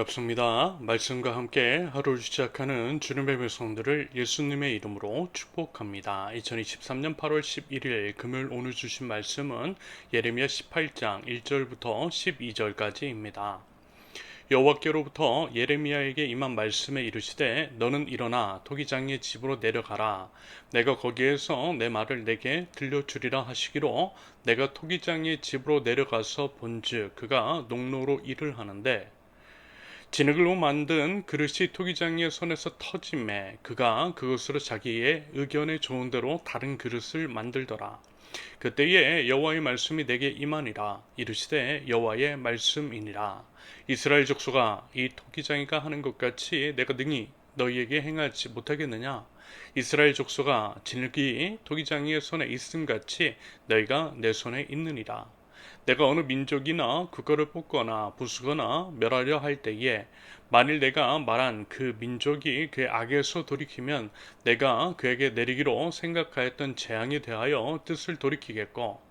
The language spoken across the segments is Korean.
반갑습니다. 말씀과 함께 하루를 시작하는 주님의 백성들을 예수님의 이름으로 축복합니다. 2023년 8월 11일 금요일 오늘 주신 말씀은 예레미야 18장 1절부터 12절까지입니다. 여호와께로부터 예레미야에게 임한 말씀에 이르시되 너는 일어나 토기장의 집으로 내려가라. 내가 거기에서 내 말을 내게 들려주리라 하시기로 내가 토기장의 집으로 내려가서 본즉 그가 농로로 일을 하는데 진흙으로 만든 그릇이 토기장의 손에서 터짐에 그가 그것으로 자기의 의견에 좋은 대로 다른 그릇을 만들더라. 그때에 여호와의 말씀이 내게 임하니라. 이르시되 여호와의 말씀이니라. 이스라엘 족속아, 이 토기장이가 하는 것 같이 내가 능히 너희에게 행하지 못하겠느냐? 이스라엘 족속아, 진흙이 토기장이의 손에 있음 같이 너희가 내 손에 있느니라. 내가 어느 민족이나 국가를 뽑거나 부수거나 멸하려 할 때에 만일 내가 말한 그 민족이 그의 악에서 돌이키면 내가 그에게 내리기로 생각하였던 재앙에 대하여 뜻을 돌이키겠고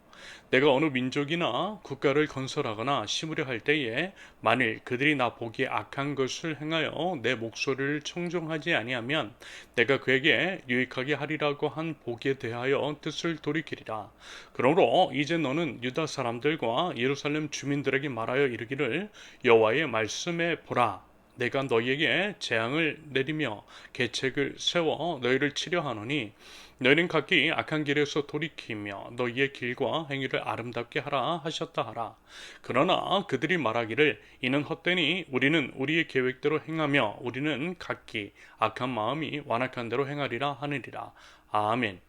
내가 어느 민족이나 국가를 건설하거나 심으려 할 때에 만일 그들이 나 보기에 악한 것을 행하여 내 목소리를 청종하지 아니하면 내가 그에게 유익하게 하리라고 한 복에 대하여 뜻을 돌이키리라. 그러므로 이제 너는 유다 사람들과 예루살렘 주민들에게 말하여 이르기를 여호와의 말씀에 보라. 내가 너희에게 재앙을 내리며 계책을 세워 너희를 치려 하노니 너희는 각기 악한 길에서 돌이키며 너희의 길과 행위를 아름답게 하라 하셨다 하라. 그러나 그들이 말하기를 이는 헛되니 우리는 우리의 계획대로 행하며 우리는 각기 악한 마음이 완악한 대로 행하리라 하느니라. 아멘.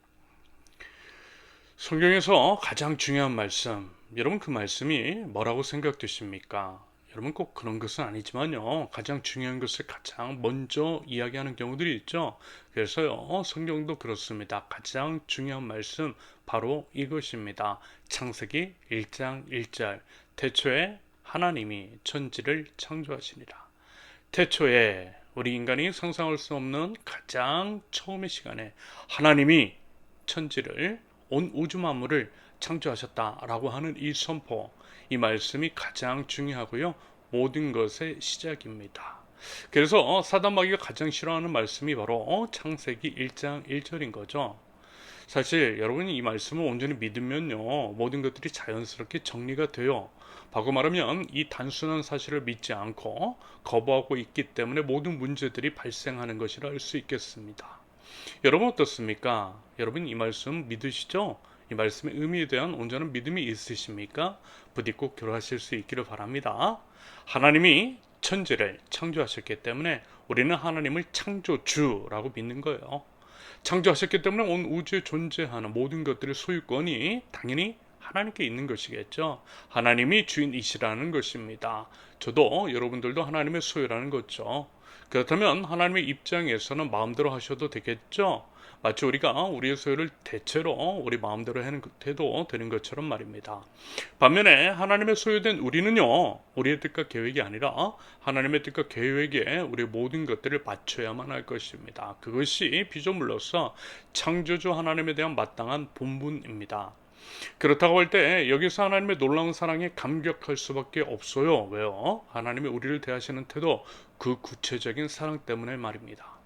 성경에서 가장 중요한 말씀, 여러분 그 말씀이 뭐라고 생각되십니까? 여러분 꼭 그런 것은 아니지만요, 가장 중요한 것을 가장 먼저 이야기하는 경우들이 있죠. 그래서요, 성경도 그렇습니다. 가장 중요한 말씀 바로 이것입니다. 창세기 1장 1절 태초에 하나님이 천지를 창조하시니라. 태초에 우리 인간이 상상할 수 없는 가장 처음의 시간에 하나님이 천지를 온 우주 만물을 창조하셨다라고 하는 이 선포, 이 말씀이 가장 중요하고요. 모든 것의 시작입니다. 그래서 사단 마귀가 가장 싫어하는 말씀이 바로 창세기 1장 1절인 거죠. 사실 여러분이 이 말씀을 온전히 믿으면요, 모든 것들이 자연스럽게 정리가 돼요. 바꿔 말하면 이 단순한 사실을 믿지 않고 거부하고 있기 때문에 모든 문제들이 발생하는 것이라 할 수 있겠습니다. 여러분 어떻습니까? 여러분 이 말씀 믿으시죠? 이 말씀의 의미에 대한 온전한 믿음이 있으십니까? 부디 꼭 결혼하실 수 있기를 바랍니다. 하나님이 천지를 창조하셨기 때문에 우리는 하나님을 창조주라고 믿는 거예요. 창조하셨기 때문에 온 우주에 존재하는 모든 것들의 소유권이 당연히 하나님께 있는 것이겠죠. 하나님이 주인이시라는 것입니다. 저도 여러분들도 하나님의 소유라는 거죠. 그렇다면 하나님의 입장에서는 마음대로 하셔도 되겠죠. 마치 우리가 우리의 소유를 대체로 우리 마음대로 해도 되는 것처럼 말입니다. 반면에 하나님의 소유된 우리는요, 우리의 뜻과 계획이 아니라 하나님의 뜻과 계획에 우리의 모든 것들을 맞춰야만 할 것입니다. 그것이 피조물로서 창조주 하나님에 대한 마땅한 본분입니다. 그렇다고 할 때 여기서 하나님의 놀라운 사랑에 감격할 수밖에 없어요. 왜요? 하나님이 우리를 대하시는 태도, 그 구체적인 사랑 때문에 말입니다.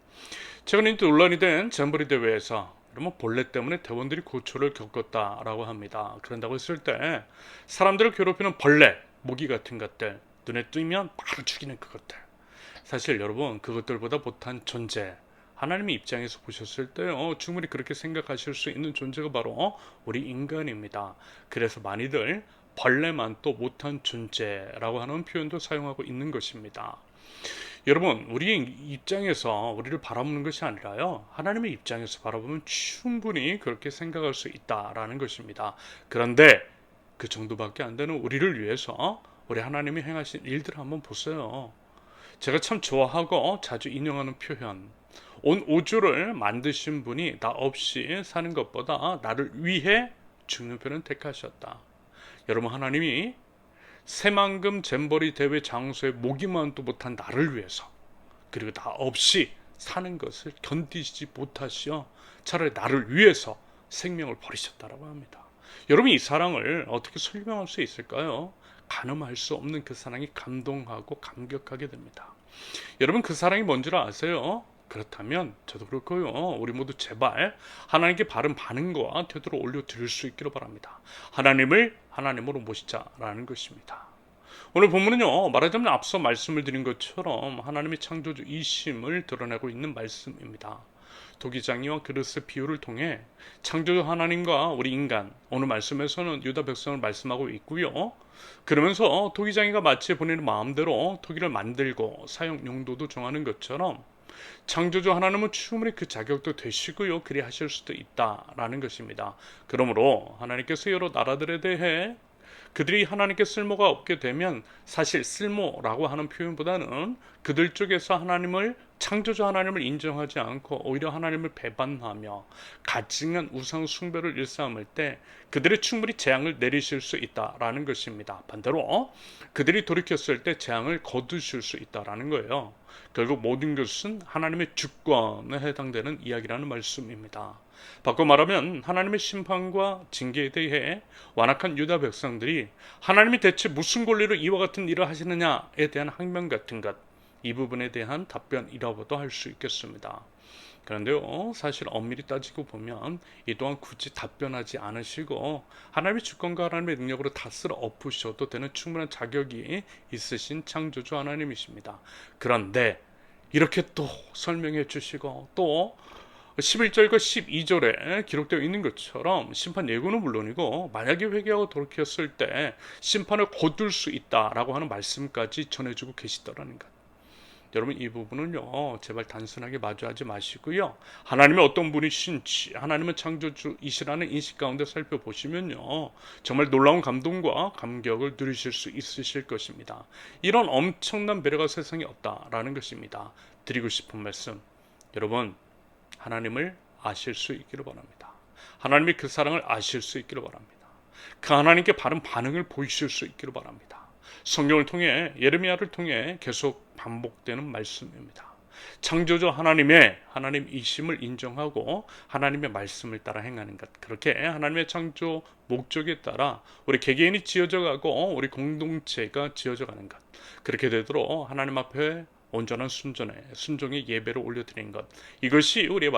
최근에 논란이 된 잼버리 대회에서 벌레 때문에 대원들이 고초를 겪었다라고 합니다. 그런다고 했을 때 사람들을 괴롭히는 벌레, 모기 같은 것들, 눈에 띄면 바로 죽이는 그것들, 사실 여러분 그것들보다 못한 존재, 하나님의 입장에서 보셨을 때 충분히 그렇게 생각하실 수 있는 존재가 바로 우리 인간입니다. 그래서 많이들 벌레만 또 못한 존재라고 하는 표현도 사용하고 있는 것입니다. 여러분, 우리의 입장에서 우리를 바라보는 것이 아니라요, 하나님의 입장에서 바라보면 충분히 그렇게 생각할 수 있다라는 것입니다. 그런데 그 정도밖에 안 되는 우리를 위해서 우리 하나님이 행하신 일들을 한번 보세요. 제가 참 좋아하고 자주 인용하는 표현, 온 우주를 만드신 분이 나 없이 사는 것보다 나를 위해 죽는 편을 택하셨다. 여러분, 하나님이 새만금 잼버리 대회 장소에 모기만도 못한 나를 위해서, 그리고 나 없이 사는 것을 견디지 못하시어 차라리 나를 위해서 생명을 버리셨다라고 합니다. 여러분, 이 사랑을 어떻게 설명할 수 있을까요? 가늠할 수 없는 그 사랑이 감동하고 감격하게 됩니다. 여러분 그 사랑이 뭔지를 아세요? 그렇다면 저도 그렇고요. 우리 모두 제발 하나님께 바른 반응과 태도를 올려드릴 수 있기를 바랍니다. 하나님을 하나님으로 모시자라는 것입니다. 오늘 본문은요, 말하자면 앞서 말씀을 드린 것처럼 하나님의 창조주이심을 드러내고 있는 말씀입니다. 도기장이와 그릇의 비유를 통해 창조주 하나님과 우리 인간, 오늘 말씀에서는 유다 백성을 말씀하고 있고요. 그러면서 토기장이가 마치 본인의 마음대로 토기를 만들고 사용 용도도 정하는 것처럼 창조주 하나님은 충분히 그 자격도 되시고요. 그리 하실 수도 있다라는 것입니다. 그러므로 하나님께서 여러 나라들에 대해 그들이 하나님께 쓸모가 없게 되면 사실 쓸모라고 하는 표현보다는 그들 쪽에서 하나님을 창조주 하나님을 인정하지 않고 오히려 하나님을 배반하며 가증한 우상 숭배를 일삼을 때 그들이 충분히 재앙을 내리실 수 있다라는 것입니다. 반대로 그들이 돌이켰을 때 재앙을 거두실 수 있다라는 거예요. 결국 모든 것은 하나님의 주권에 해당되는 이야기라는 말씀입니다. 바꿔 말하면 하나님의 심판과 징계에 대해 완악한 유다 백성들이 하나님이 대체 무슨 권리로 이와 같은 일을 하시느냐에 대한 항명 같은 것, 이 부분에 대한 답변이라고도 할 수 있겠습니다. 그런데요, 사실 엄밀히 따지고 보면 이 또한 굳이 답변하지 않으시고 하나님의 주권과 하나님의 능력으로 다 쓸어 엎으셔도 되는 충분한 자격이 있으신 창조주 하나님이십니다. 그런데 이렇게 또 설명해 주시고 또 11절과 12절에 기록되어 있는 것처럼 심판 예고는 물론이고 만약에 회개하고 돌이켰을 때 심판을 거둘 수 있다라고 하는 말씀까지 전해주고 계시더라는 것. 여러분 이 부분은요 제발 단순하게 마주하지 마시고요. 하나님의 어떤 분이신지 하나님은 창조주이시라는 인식 가운데 살펴보시면요 정말 놀라운 감동과 감격을 누리실 수 있으실 것입니다. 이런 엄청난 배려가 세상에 없다라는 것입니다. 드리고 싶은 말씀, 여러분 하나님을 아실 수 있기를 바랍니다. 하나님이 그 사랑을 아실 수 있기를 바랍니다. 그 하나님께 바른 반응을 보이실 수 있기를 바랍니다. 성경을 통해 예레미야를 통해 계속 반복되는 말씀입니다. 창조주 하나님이심을 인정하고 하나님의 말씀을 따라 행하는 것, 그렇게 하나님의 창조 목적에 따라 우리 개개인이 지어져 가고 우리 공동체가 지어져 가는 것, 그렇게 되도록 하나님 앞에 온전한 순종의 예배를 올려드리는 것, 이것이 우리의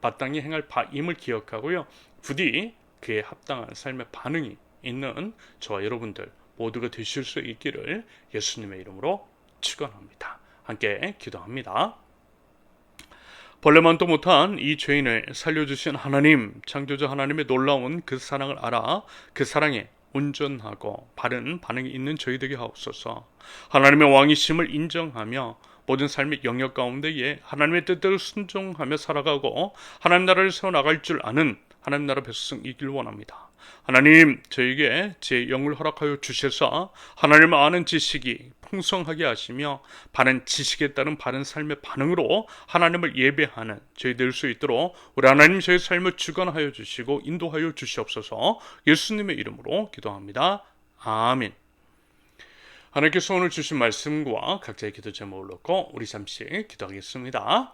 마땅히 행할 바임을 기억하고요. 부디 그에 합당한 삶의 반응이 있는 저와 여러분들 모두가 되실 수 있기를 예수님의 이름으로 축원합니다. 함께 기도합니다. 벌레만도 못한 이 죄인을 살려주신 하나님, 창조주 하나님의 놀라운 그 사랑을 알아 그 사랑에 온전하고 바른 반응이 있는 저희 되게 하옵소서. 하나님의 왕이심을 인정하며 모든 삶의 영역 가운데에 하나님의 뜻대로 순종하며 살아가고 하나님 나라를 세워나갈 줄 아는 하나님 나라 백성이길 원합니다. 하나님 저에게 제 영을 허락하여 주셔서 하나님을 아는 지식이 풍성하게 하시며 바른 지식에 따른 바른 삶의 반응으로 하나님을 예배하는 저희 될 수 있도록 우리 하나님 저희 삶을 주관하여 주시고 인도하여 주시옵소서. 예수님의 이름으로 기도합니다. 아멘. 하나님께서 오늘 주신 말씀과 각자의 기도 제목을 놓고 우리 잠시 기도하겠습니다.